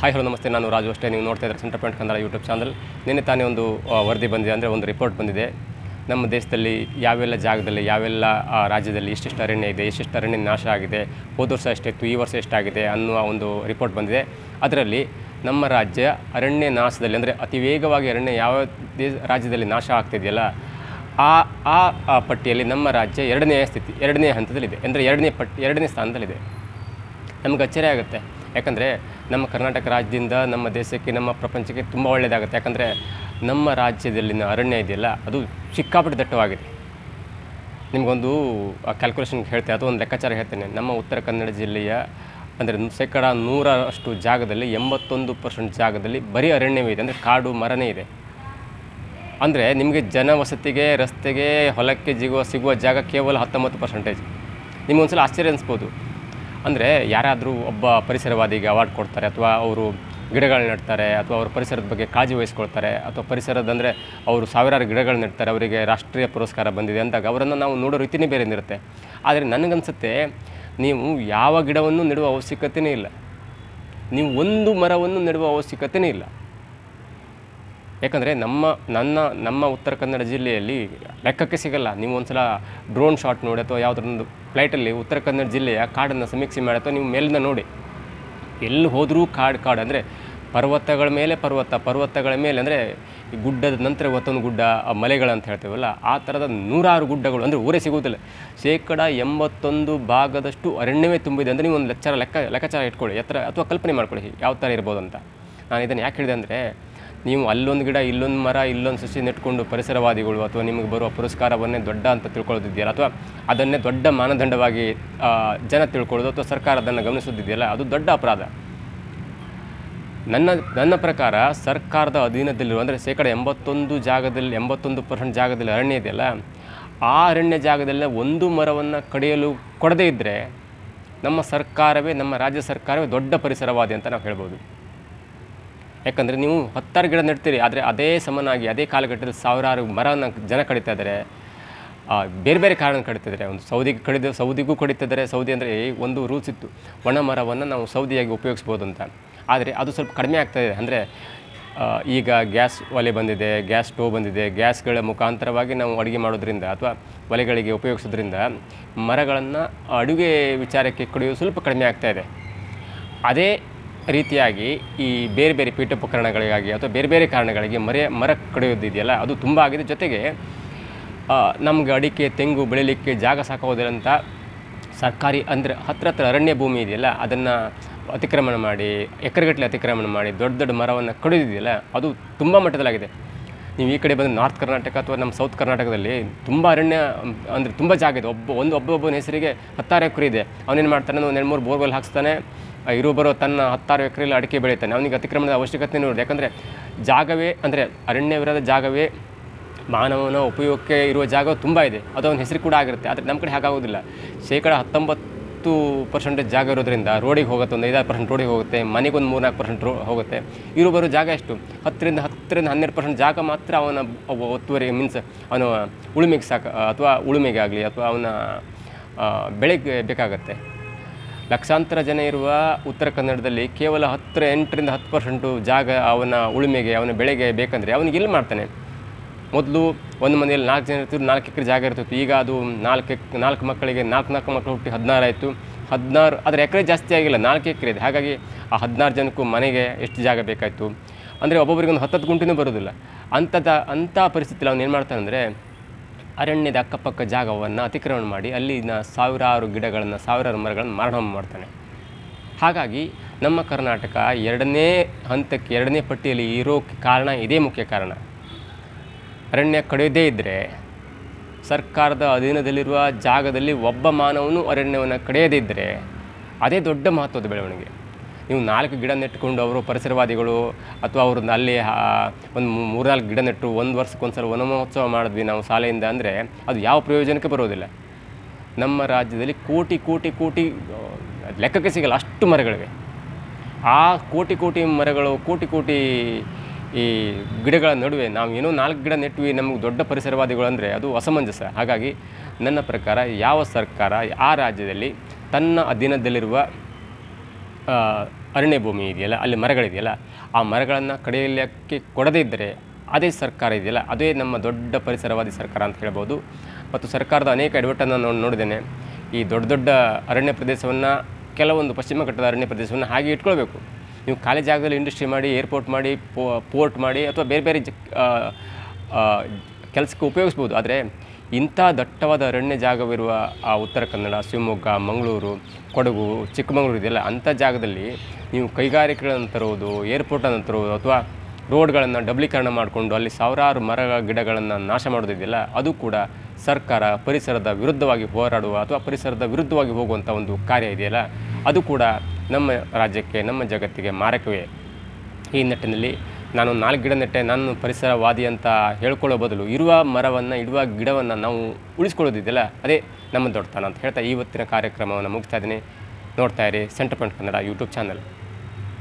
Hi hello ನಮಸ್ತೆ, ನಾನು ರಾಜು ಅಷ್ಟೇ. ನೀವು ನೋಡ್ತಾ ಇದ್ದಾರೆ centre point Kannada YouTube channel. ನಿನ್ನೆ ತಾನೇ ಒಂದು ವರದಿ ಬಂದಿದೆ, ಅಂದರೆ ಒಂದು ರಿಪೋರ್ಟ್ ಬಂದಿದೆ. ನಮ್ಮ ದೇಶದಲ್ಲಿ ಯಾವೆಲ್ಲ ಜಾಗದಲ್ಲಿ, ಯಾವೆಲ್ಲ ರಾಜ್ಯದಲ್ಲಿ ಎಷ್ಟೆಷ್ಟು ಅರಣ್ಯ ಇದೆ, ಎಷ್ಟೆಷ್ಟು ಅರಣ್ಯ ನಾಶ ಆಗಿದೆ, ಹೋದ ವರ್ಷ ಎಷ್ಟಿತ್ತು, ಈ ವರ್ಷ ಎಷ್ಟಾಗಿದೆ ಅನ್ನುವ ಒಂದು ರಿಪೋರ್ಟ್ ಬಂದಿದೆ. ಅದರಲ್ಲಿ ನಮ್ಮ ರಾಜ್ಯ ಅರಣ್ಯ ನಾಶದಲ್ಲಿ, ಅಂದರೆ ಅತಿ ವೇಗವಾಗಿ ಅರಣ್ಯ ಯಾವ ರಾಜ್ಯದಲ್ಲಿ ನಾಶ ಆಗ್ತಿದೆಯಲ್ಲ ಆ ಪಟ್ಟಿಯಲ್ಲಿ ನಮ್ಮ ರಾಜ್ಯ ಎರಡನೇ ಹಂತದಲ್ಲಿದೆ, ಅಂದರೆ ಎರಡನೇ ಸ್ಥಾನದಲ್ಲಿದೆ. ನಮಗೆ ಅಚ್ಚರಿ ಆಗುತ್ತೆ, ಯಾಕಂದರೆ ನಮ್ಮ ಕರ್ನಾಟಕ ರಾಜ್ಯದಿಂದ ನಮ್ಮ ದೇಶಕ್ಕೆ, ನಮ್ಮ ಪ್ರಪಂಚಕ್ಕೆ ತುಂಬ ಒಳ್ಳೆಯದಾಗುತ್ತೆ. ಯಾಕಂದರೆ ನಮ್ಮ ರಾಜ್ಯದಲ್ಲಿನ ಅರಣ್ಯ ಇದೆಯಲ್ಲ, ಅದು ಸಿಕ್ಕಾಪಟ್ಟೆ ದಟ್ಟವಾಗಿದೆ. ನಿಮಗೊಂದು ಕ್ಯಾಲ್ಕುಲೇಷನ್ ಹೇಳ್ತೇನೆ, ಅದು ಒಂದು ಲೆಕ್ಕಾಚಾರ ಹೇಳ್ತೇನೆ. ನಮ್ಮ ಉತ್ತರ ಕನ್ನಡ ಜಿಲ್ಲೆಯ ಅಂದರೆ 100% ಜಾಗದಲ್ಲಿ 81% ಜಾಗದಲ್ಲಿ ಬರೀ ಅರಣ್ಯವೇ ಇದೆ, ಅಂದರೆ ಕಾಡು ಮರನೇ ಇದೆ. ಅಂದರೆ ನಿಮಗೆ ಜನವಸತಿಗೆ, ರಸ್ತೆಗೆ, ಹೊಲಕ್ಕೆ ಸಿಗುವ ಜಾಗ ಕೇವಲ 19%. ನಿಮಗೊಂದು ಸಲ ಆಶ್ಚರ್ಯ ಅನಿಸ್ಬೋದು. ಅಂದರೆ ಯಾರಾದರೂ ಒಬ್ಬ ಪರಿಸರವಾದಿಗೆ ಅವಾರ್ಡ್ ಕೊಡ್ತಾರೆ, ಅಥವಾ ಅವರು ಗಿಡಗಳನ್ನ ನೆಡ್ತಾರೆ, ಅಥವಾ ಅವರು ಪರಿಸರದ ಬಗ್ಗೆ ಕಾಳಜಿ ವಹಿಸ್ಕೊಳ್ತಾರೆ, ಅಥವಾ ಪರಿಸರದಂದರೆ ಅವರು ಸಾವಿರಾರು ಗಿಡಗಳು ನೆಡ್ತಾರೆ, ಅವರಿಗೆ ರಾಷ್ಟ್ರೀಯ ಪುರಸ್ಕಾರ ಬಂದಿದೆ ಅಂದಾಗ ಅವರನ್ನು ನಾವು ನೋಡೋ ರೀತಿಯೇ ಬೇರೆ ಇರುತ್ತೆ. ಆದರೆ ನನಗನ್ಸುತ್ತೆ, ನೀವು ಯಾವ ಗಿಡವನ್ನು ನೆಡುವ ಅವಶ್ಯಕತೆಯೇ ಇಲ್ಲ, ನೀವು ಒಂದು ಮರವನ್ನು ನೆಡುವ ಅವಶ್ಯಕತೆಯೇ ಇಲ್ಲ. ಯಾಕಂದರೆ ನಮ್ಮ ಉತ್ತರ ಕನ್ನಡ ಜಿಲ್ಲೆಯಲ್ಲಿ ಲೆಕ್ಕಕ್ಕೆ ಸಿಗಲ್ಲ. ನೀವು ಒಂದು ಸಲ ಡ್ರೋನ್ ಶಾಟ್ ನೋಡಿ, ಅಥವಾ ಯಾವುದೊಂದು ಫ್ಲೈಟಲ್ಲಿ ಉತ್ತರ ಕನ್ನಡ ಜಿಲ್ಲೆಯ ಕಾಡನ್ನು ಸಮೀಕ್ಷೆ ಮಾಡಿ, ಅಥವಾ ನೀವು ಮೇಲಿಂದ ನೋಡಿ, ಎಲ್ಲಿ ಹೋದರೂ ಕಾಡು. ಅಂದರೆ ಪರ್ವತಗಳ ಮೇಲೆ ಪರ್ವತಗಳ ಮೇಲೆ, ಅಂದರೆ ಈ ಗುಡ್ಡದ ನಂತರ ಮತ್ತೊಂದು ಗುಡ್ಡ, ಮಲೆಗಳಂತ ಹೇಳ್ತೇವಲ್ಲ, ಆ ಥರದ 100 ಗುಡ್ಡಗಳು, ಅಂದರೆ ಊರೇ ಸಿಗುವುದಿಲ್ಲ. 81% ಅರಣ್ಯವೇ ತುಂಬಿದೆ. ಅಂದರೆ ನೀವು ಒಂದು ಲೆಕ್ಕಾಚಾರ ಇಟ್ಕೊಳ್ಳಿ, ಎತ್ತರ ಅಥವಾ ಕಲ್ಪನೆ ಮಾಡ್ಕೊಳ್ಳಿ ಯಾವ ಥರ ಇರ್ಬೋದು ಅಂತ. ನಾನು ಇದನ್ನು ಯಾಕೆ ಹೇಳಿದೆ ಅಂದರೆ, ನೀವು ಅಲ್ಲೊಂದು ಗಿಡ, ಇಲ್ಲೊಂದು ಮರ, ಇಲ್ಲೊಂದು ಸಸಿ ನೆಟ್ಕೊಂಡು ಪರಿಸರವಾದಿಗಳು ಅಥವಾ ನಿಮಗೆ ಬರುವ ಪುರಸ್ಕಾರವನ್ನೇ ದೊಡ್ಡ ಅಂತ ತಿಳ್ಕೊಳ್ಳೋದಿದೆಯಲ್ಲ, ಅಥವಾ ಅದನ್ನೇ ದೊಡ್ಡ ಮಾನದಂಡವಾಗಿ ಜನ ತಿಳ್ಕೊಳ್ಳೋದು, ಅಥವಾ ಸರ್ಕಾರ ಅದನ್ನು ಗಮನಿಸೋದಿದೆಯಲ್ಲ, ಅದು ದೊಡ್ಡ ಅಪರಾಧ. ನನ್ನ ಪ್ರಕಾರ ಸರ್ಕಾರದ ಅಧೀನದಲ್ಲಿರುವ, ಅಂದರೆ 81% ಜಾಗದಲ್ಲಿ ಅರಣ್ಯ ಇದೆಯಲ್ಲ, ಆ ಅರಣ್ಯ ಜಾಗದಲ್ಲಿ ಒಂದು ಮರವನ್ನು ಕಡಿಯಲು ಕೊಡದೇ ಇದ್ದರೆ ನಮ್ಮ ರಾಜ್ಯ ಸರ್ಕಾರವೇ ದೊಡ್ಡ ಪರಿಸರವಾದಿ ಅಂತ ನಾವು ಹೇಳ್ಬೋದು. ಯಾಕಂದರೆ ನೀವು 10 ಗಿಡ ನೆಡ್ತೀರಿ, ಆದರೆ ಅದೇ ಸಮನಾಗಿ ಅದೇ ಕಾಲಘಟ್ಟದಲ್ಲಿ ಸಾವಿರಾರು ಮರವನ್ನು ಜನ ಕಡಿತಾ ಇದ್ದಾರೆ. ಬೇರೆ ಬೇರೆ ಕಾರಣ ಕಡಿತಾ ಇದ್ದಾರೆ. ಒಂದು ಸೌದಿಗೂ ಕಡಿತಿದ್ದಾರೆ. ಸೌದಿ ಅಂದರೆ ಒಂದು ರೂಲ್ಸ್ ಇತ್ತು, ಒಣ ಮರವನ್ನು ನಾವು ಸೌದಿಯಾಗಿ ಉಪಯೋಗಿಸ್ಬೋದು ಅಂತ. ಆದರೆ ಅದು ಸ್ವಲ್ಪ ಕಡಿಮೆ ಆಗ್ತಾಯಿದೆ. ಅಂದರೆ ಈಗ ಗ್ಯಾಸ್ ಒಲೆ ಬಂದಿದೆ, ಗ್ಯಾಸ್ ಸ್ಟೋವ್ ಬಂದಿದೆ. ಗ್ಯಾಸ್ಗಳ ಮುಖಾಂತರವಾಗಿ ನಾವು ಅಡುಗೆ ಮಾಡೋದ್ರಿಂದ ಅಥವಾ ಒಲೆಗಳಿಗೆ ಉಪಯೋಗಿಸೋದ್ರಿಂದ ಮರಗಳನ್ನು ಅಡುಗೆ ವಿಚಾರಕ್ಕೆ ಕಡಿಯೋದು ಸ್ವಲ್ಪ ಕಡಿಮೆ ಆಗ್ತಾಯಿದೆ. ಅದೇ ರೀತಿಯಾಗಿ ಈ ಬೇರೆ ಬೇರೆ ಪೀಠೋಪಕರಣಗಳಿಗಾಗಿ ಅಥವಾ ಬೇರೆ ಬೇರೆ ಕಾರಣಗಳಿಗೆ ಮರ ಕಡಿಯೋದಿದೆಯಲ್ಲ, ಅದು ತುಂಬ ಆಗಿದೆ. ಜೊತೆಗೆ ನಮಗೆ ಅಡಿಕೆ, ತೆಂಗು ಬೆಳೀಲಿಕ್ಕೆ ಜಾಗ ಸಾಕೋದಿಲ್ಲ ಅಂತ ಸರ್ಕಾರಿ, ಅಂದರೆ ಹತ್ರ ಅರಣ್ಯ ಭೂಮಿ ಇದೆಯಲ್ಲ, ಅದನ್ನು ಅತಿಕ್ರಮಣ ಮಾಡಿ, ಎಕರೆಗಟ್ಟಲೆ ಅತಿಕ್ರಮಣ ಮಾಡಿ ದೊಡ್ಡ ಮರವನ್ನು ಕಡಿಯೋದಿದೆಯಲ್ಲ, ಅದು ತುಂಬ ಮಟ್ಟದಲ್ಲಾಗಿದೆ. ನೀವು ಈ ಕಡೆ ಬಂದು ನಾರ್ತ್ ಕರ್ನಾಟಕ ಅಥವಾ ನಮ್ಮ ಸೌತ್ ಕರ್ನಾಟಕದಲ್ಲಿ ತುಂಬ ಅರಣ್ಯ, ಅಂದರೆ ತುಂಬ ಜಾಗ ಇದೆ. ಒಬ್ಬೊಬ್ಬನ ಹೆಸರಿಗೆ 10 ಎಕರೆ ಇದೆ. ಅವನೇನು ಮಾಡ್ತಾನೆ, ಒಂದು 2-3 ಬೋರ್ವೆಲ್ ಹಾಕ್ಸ್ತಾನೆ, ಬರೋ ತನ್ನ 10 ಎಕರೆಯಲ್ಲಿ ಅಡಿಕೆ ಬೆಳೀತಾನೆ. ಅವನಿಗೆ ಅತಿಕ್ರಮಣದ ಅವಶ್ಯಕತೆ ಇರೋದು. ಯಾಕಂದರೆ ಜಾಗವೇ, ಅಂದರೆ ಅರಣ್ಯವಿರದ ಜಾಗವೇ ಮಾನವನ ಉಪಯೋಗಕ್ಕೆ ಇರುವ ಜಾಗ ತುಂಬ ಇದೆ. ಅದು ಅವನ ಹೆಸರು ಕೂಡ ಆಗಿರುತ್ತೆ. ಆದರೆ ನಮ್ಮ ಕಡೆ ಹಾಗಾಗೋದಿಲ್ಲ. 19% ಜಾಗ ಇರೋದ್ರಿಂದ ರೋಡಿಗೆ ಹೋಗುತ್ತೆ, ಒಂದು 5-6% ರೋಡಿಗೆ ಹೋಗುತ್ತೆ, ಮನೆಗೆ ಒಂದು 3-4% ಹೋಗುತ್ತೆ. ಬರೋ ಜಾಗ ಎಷ್ಟು? 10-12% ಜಾಗ ಮಾತ್ರ ಅವನ ಒತ್ತುವರಿ, ಮೀನ್ಸ್ ಅವನ ಉಳುಮೆಗೆ ಅಥವಾ ಉಳುಮೆಗೆ ಆಗಲಿ ಅಥವಾ ಅವನ ಬೆಳೆಗೆ ಬೇಕಾಗತ್ತೆ. ಲಕ್ಷಾಂತರ ಜನ ಇರುವ ಉತ್ತರ ಕನ್ನಡದಲ್ಲಿ ಕೇವಲ 8-10% ಜಾಗ ಅವನ ಉಳುಮೆಗೆ, ಅವನ ಬೆಳೆಗೆ ಬೇಕಂದರೆ ಅವನಿಗೆ ಎಲ್ಲಿ ಮಾಡ್ತಾನೆ? ಮೊದಲು ಒಂದು ಮನೆಯಲ್ಲಿ 4 ಜನ ಇರ್ತಿದ್ರು, 4 ಎಕರೆ ಜಾಗ ಇರ್ತಿತ್ತು. ಈಗ ಅದು 4 ಮಕ್ಕಳಿಗೆ 4 ಮಕ್ಕಳು ಹುಟ್ಟಿ 16 ಆಯಿತು. 16, ಆದರೆ ಎಕರೆ ಜಾಸ್ತಿ ಆಗಿಲ್ಲ, 4 ಎಕರೆ ಇದೆ. ಹಾಗಾಗಿ ಆ 16 ಜನಕ್ಕೂ ಮನೆಗೆ ಎಷ್ಟು ಜಾಗ ಬೇಕಾಯಿತು? ಅಂದರೆ ಒಬ್ಬೊಬ್ಬರಿಗೆ ಒಂದು 10 ಗುಂಟೆನೂ ಬರೋದಿಲ್ಲ. ಅಂಥ ಪರಿಸ್ಥಿತಿಯಲ್ಲಿ ಅವನು ಏನು ಮಾಡ್ತಾನೆ ಅಂದರೆ, ಅರಣ್ಯದ ಅಕ್ಕಪಕ್ಕ ಜಾಗವನ್ನು ಅತಿಕ್ರಮಣ ಮಾಡಿ ಅಲ್ಲಿನ ಸಾವಿರಾರು ಗಿಡಗಳನ್ನು, ಸಾವಿರಾರು ಮರಗಳನ್ನು ಮಾರಾಟ ಮಾಡ್ತಾನೆ. ಹಾಗಾಗಿ ನಮ್ಮ ಕರ್ನಾಟಕ ಎರಡನೇ ಪಟ್ಟಿಯಲ್ಲಿ ಇರೋಕ್ಕೆ ಕಾರಣ ಇದೇ ಮುಖ್ಯ ಕಾರಣ. ಅರಣ್ಯ ಕಡಿಯೋದೇ ಇದ್ದರೆ, ಸರ್ಕಾರದ ಅಧೀನದಲ್ಲಿರುವ ಜಾಗದಲ್ಲಿ ಒಬ್ಬ ಮಾನವನು ಅರಣ್ಯವನ್ನು ಕಡಿಯದೇ ಇದ್ದರೆ ಅದೇ ದೊಡ್ಡ ಮಹತ್ವದ ಬೆಳವಣಿಗೆ. ನೀವು 4 ಗಿಡ ನೆಟ್ಟುಕೊಂಡು ಅವರು ಪರಿಸರವಾದಿಗಳು, ಅಥವಾ ಅವರು ಅಲ್ಲಿ ಒಂದು 3-4 ಗಿಡ ನೆಟ್ಟು ಒಂದು ವರ್ಷಕ್ಕೊಂದ್ಸಲ ವನ ಮಹೋತ್ಸವ ಮಾಡಿದ್ವಿ ನಾವು ಶಾಲೆಯಿಂದ, ಅಂದರೆ ಅದು ಯಾವ ಪ್ರಯೋಜನಕ್ಕೆ ಬರೋದಿಲ್ಲ. ನಮ್ಮ ರಾಜ್ಯದಲ್ಲಿ ಕೋಟಿ ಲೆಕ್ಕಕ್ಕೆ ಸಿಗಲ್ಲ ಅಷ್ಟು ಮರಗಳಿವೆ. ಆ ಕೋಟಿ ಮರಗಳು, ಕೋಟಿ ಈ ಗಿಡಗಳ ನಡುವೆ ನಾವು ಏನೋ 4 ಗಿಡ ನೆಟ್ವಿ, ನಮಗೆ ದೊಡ್ಡ ಪರಿಸರವಾದಿಗಳು ಅಂದರೆ ಅದು ಅಸಮಂಜಸ. ಹಾಗಾಗಿ ನನ್ನ ಪ್ರಕಾರ ಯಾವ ಸರ್ಕಾರ ಆ ರಾಜ್ಯದಲ್ಲಿ ತನ್ನ ಅಧೀನದಲ್ಲಿರುವ ಅರಣ್ಯ ಭೂಮಿ ಇದೆಯಲ್ಲ, ಅಲ್ಲಿ ಮರಗಳಿದೆಯಲ್ಲ, ಆ ಮರಗಳನ್ನು ಕಡಿಯಲಿಕ್ಕೆ ಕೊಡದೇ ಇದ್ದರೆ ಅದೇ ಸರ್ಕಾರ ಇದೆಯಲ್ಲ, ಅದೇ ನಮ್ಮ ದೊಡ್ಡ ಪರಿಸರವಾದಿ ಸರ್ಕಾರ ಅಂತ ಹೇಳ್ಬೋದು. ಮತ್ತು ಸರ್ಕಾರದ ಅನೇಕ ಎಡವಟ್ಟನ್ನು ನಾನು ನೋಡಿದ್ದೇನೆ. ಈ ದೊಡ್ಡ ದೊಡ್ಡ ಅರಣ್ಯ ಪ್ರದೇಶವನ್ನು, ಕೆಲವೊಂದು ಪಶ್ಚಿಮ ಘಟ್ಟದ ಅರಣ್ಯ ಪ್ರದೇಶವನ್ನು ಹಾಗೆ ಇಟ್ಕೊಳ್ಬೇಕು. ನೀವು ಖಾಲಿ ಜಾಗದಲ್ಲಿ ಇಂಡಸ್ಟ್ರಿ ಮಾಡಿ, ಏರ್ಪೋರ್ಟ್ ಮಾಡಿ, ಪೋರ್ಟ್ ಮಾಡಿ, ಅಥವಾ ಬೇರೆ ಬೇರೆ ಕೆಲಸಕ್ಕೆ ಉಪಯೋಗಿಸ್ಬೋದು. ಆದರೆ ಇಂಥ ದಟ್ಟವಾದ ಅರಣ್ಯ ಜಾಗವಿರುವ ಆ ಉತ್ತರ ಕನ್ನಡ, ಶಿವಮೊಗ್ಗ, ಮಂಗಳೂರು, ಕೊಡಗು, ಚಿಕ್ಕಮಗಳೂರು ಇದೆಯಲ್ಲ, ಅಂಥ ಜಾಗದಲ್ಲಿ ನೀವು ಕೈಗಾರಿಕೆಗಳನ್ನು ತರುವುದು, ಏರ್ಪೋರ್ಟನ್ನು ತರುವುದು, ಅಥವಾ ರೋಡ್ಗಳನ್ನು ಡಬ್ಲೀಕರಣ ಮಾಡಿಕೊಂಡು ಅಲ್ಲಿ ಸಾವಿರಾರು ಮರ ಗಿಡಗಳನ್ನು ನಾಶ ಮಾಡೋದಿದೆಯಲ್ಲ, ಅದು ಕೂಡ ಸರ್ಕಾರ ಪರಿಸರದ ವಿರುದ್ಧವಾಗಿ ಹೋರಾಡುವ ಅಥವಾ ಪರಿಸರದ ವಿರುದ್ಧವಾಗಿ ಹೋಗುವಂಥ ಒಂದು ಕಾರ್ಯ ಇದೆಯಲ್ಲ, ಅದು ಕೂಡ ನಮ್ಮ ರಾಜ್ಯಕ್ಕೆ, ನಮ್ಮ ಜಗತ್ತಿಗೆ ಮಾರಕವೇ. ಈ ನಿಟ್ಟಿನಲ್ಲಿ ನಾನು 4 ಗಿಡ ನೆಟ್ಟೆ, ನಾನು ಪರಿಸರವಾದಿ ಅಂತ ಹೇಳ್ಕೊಳ್ಳೋ ಬದಲು ಇರುವ ಮರವನ್ನು, ಇಡುವ ಗಿಡವನ್ನು ನಾವು ಉಳಿಸ್ಕೊಳ್ಳೋದಿದೆಯಲ್ಲ, ಅದೇ ನಮ್ಮ ದೊಡ್ಡತನ ಅಂತ ಹೇಳ್ತಾ ಇವತ್ತಿನ ಕಾರ್ಯಕ್ರಮವನ್ನು ಮುಗಿಸ್ತಾ ಇದ್ದೀನಿ. ನೋಡ್ತಾ ಇರಿ centre point Kannada YouTube channel.